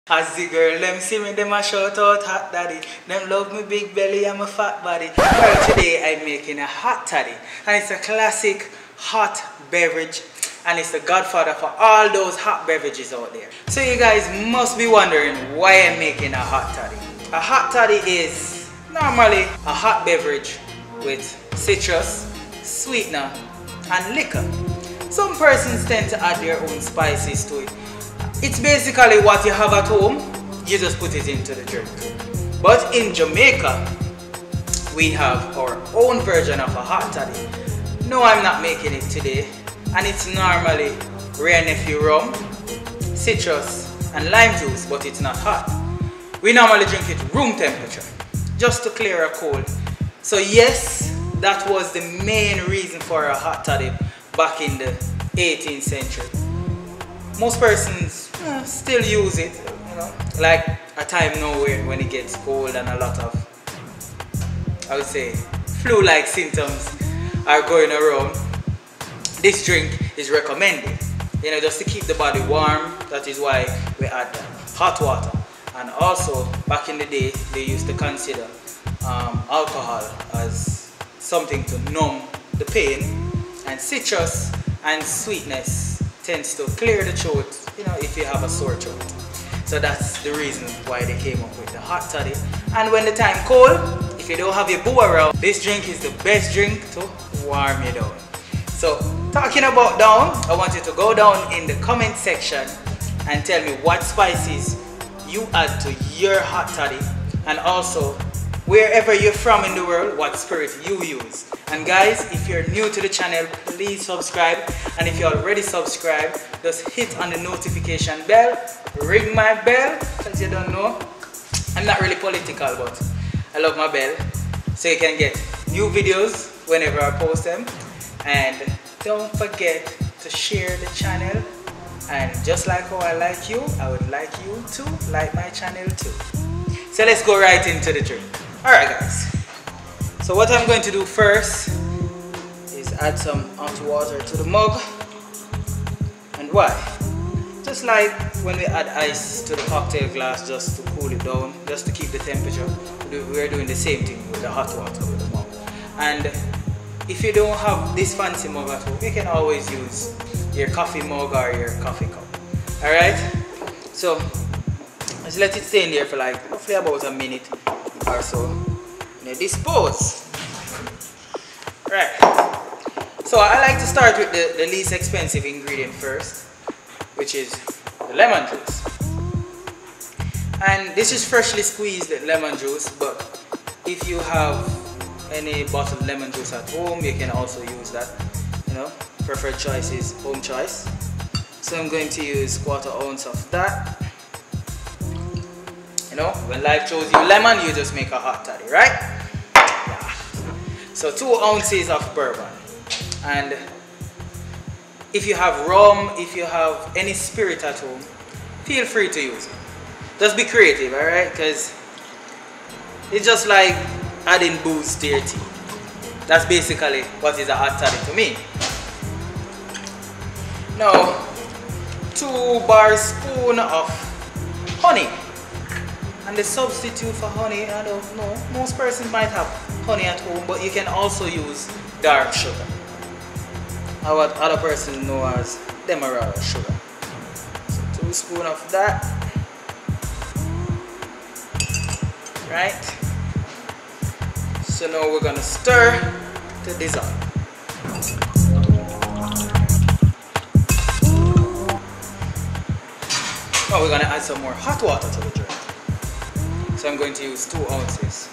As the girl, them see me, them a shout out hot daddy. Them love me big belly and my fat body. Well, today I'm making a hot toddy. And it's a classic hot beverage. And it's the godfather for all those hot beverages out there. So you guys must be wondering why I'm making a hot toddy. A hot toddy is normally a hot beverage with citrus, sweetener, and liquor. Some persons tend to add their own spices to it. It's basically what you have at home, you just put it into the drink. But in Jamaica, we have our own version of a hot toddy. No, I'm not making it today. And it's normally Rare Nephew rum, citrus, and lime juice, but it's not hot. We normally drink it room temperature, just to clear a cold. So yes, that was the main reason for a hot toddy back in the 18th century. Most persons still use it, you know, like a time now when it gets cold and a lot of, I would say, flu-like symptoms are going around. This drink is recommended, you know, just to keep the body warm. That is why we add hot water. And also, back in the day, they used to consider alcohol as something to numb the pain, and citrus and sweetness tends to clear the throat, you know, if you have a sore throat. So that's the reason why they came up with the hot toddy. And when the time cold, if you don't have your boo around, this drink is the best drink to warm you down. So talking about down, I want you to go down in the comment section and tell me what spices you add to your hot toddy, and also wherever you're from in the world, what spirit you use. And guys, if you're new to the channel, please subscribe. And if you already subscribed, just hit on the notification bell, ring my bell, because you don't know, I'm not really political, but I love my bell, so you can get new videos whenever I post them. And don't forget to share the channel. And just like how I like you, I would like you to like my channel too. So let's go right into the drink. Alright guys, so what I'm going to do first is add some hot water to the mug. And why? Just like when we add ice to the cocktail glass, just to cool it down, just to keep the temperature, we're doing the same thing with the hot water with the mug. And if you don't have this fancy mug at home, you can always use your coffee mug or your coffee cup. Alright, so let's let it stay in there for like roughly about a minute or so. Now dispose. Right, so I like to start with the least expensive ingredient first, which is the lemon juice. And this is freshly squeezed lemon juice, but if you have any bottled lemon juice at home, you can also use that, you know. Preferred choice is home choice. So I'm going to use 1/4 ounce of that. You know, when life throws you lemon, you just make a hot toddy, right? Yeah. So 2 ounces of bourbon. And if you have rum, if you have any spirit at home, feel free to use it. Just be creative, alright? Because it's just like adding booze to your tea. That's basically what is a hot toddy to me. Now, 2 bar spoon of honey. And the substitute for honey, I don't know, most persons might have honey at home, but you can also use dark sugar, or what other persons know as demerara sugar. So 2 spoons of that. Right? So now we're gonna stir to dissolve. Now we're gonna add some more hot water to the drink. So I'm going to use 2 ounces.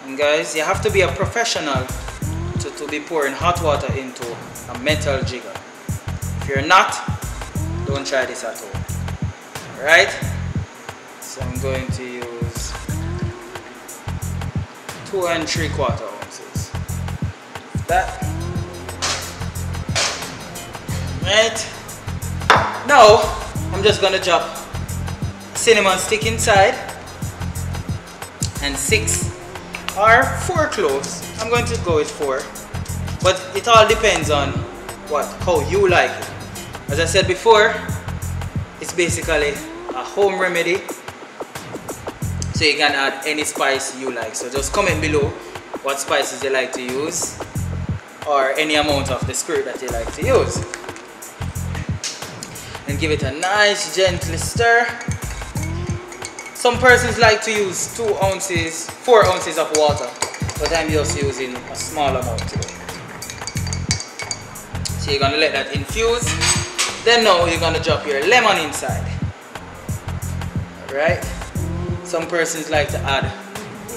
And guys, you have to be a professional to be pouring hot water into a metal jigger. If you're not, don't try this at home. Alright? So I'm going to use 2 3/4 ounces. That. Right? Now, I'm just gonna drop cinnamon stick inside and 6 or 4 cloves. I'm going to go with 4, but it all depends on how you like it. As I said before, it's basically a a home remedy. So you can add any spice you like. So just comment below what spices you like to use, or any amount of the spirit that you like to use. And give it a nice gentle stir. Some persons like to use 4 ounces of water, but I'm just using a small amount today. So you're gonna let that infuse. Then now you're gonna drop your lemon inside. Alright? Some persons like to add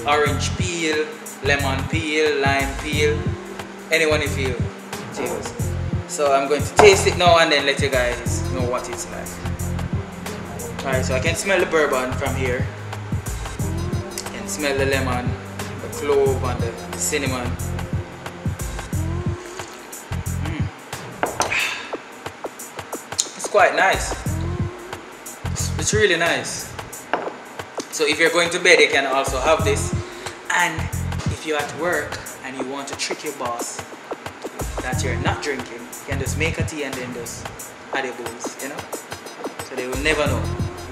orange peel, lemon peel, lime peel, anyone you feel to use. So I'm going to taste it now and then let you guys know what it's like. Alright, so I can smell the bourbon from here. I can smell the lemon, the clove and the cinnamon. It's quite nice. It's really nice. So if you're going to bed, you can also have this. And if you're at work and you want to trick your boss that you're not drinking, you can just make a tea and then just add a booze, you know? So they will never know.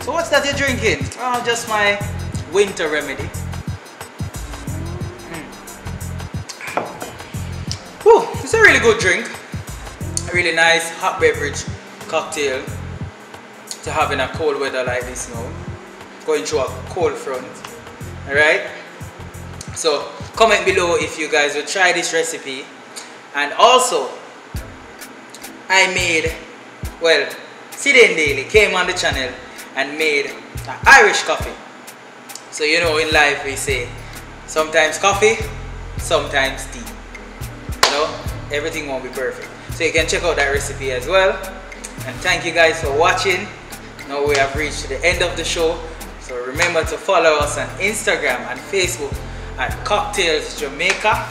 So what's that you're drinking? Oh, just my winter remedy. Whew, it's a really good drink. A really nice hot beverage cocktail to have in a cold weather like this now. Going through a cold front. Alright? So comment below if you guys will try this recipe. And also, I made, well, Sidane Daily came on the channel and made an Irish coffee. So you know, in life we say sometimes coffee, sometimes tea. You know, everything won't be perfect. So you can check out that recipe as well. And thank you guys for watching. Now we have reached the end of the show. So remember to follow us on Instagram and Facebook at Cocktails Jamaica.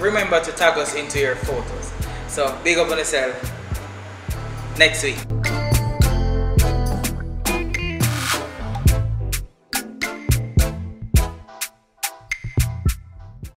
Remember to tag us into your photos. So big up on yourself. Next week.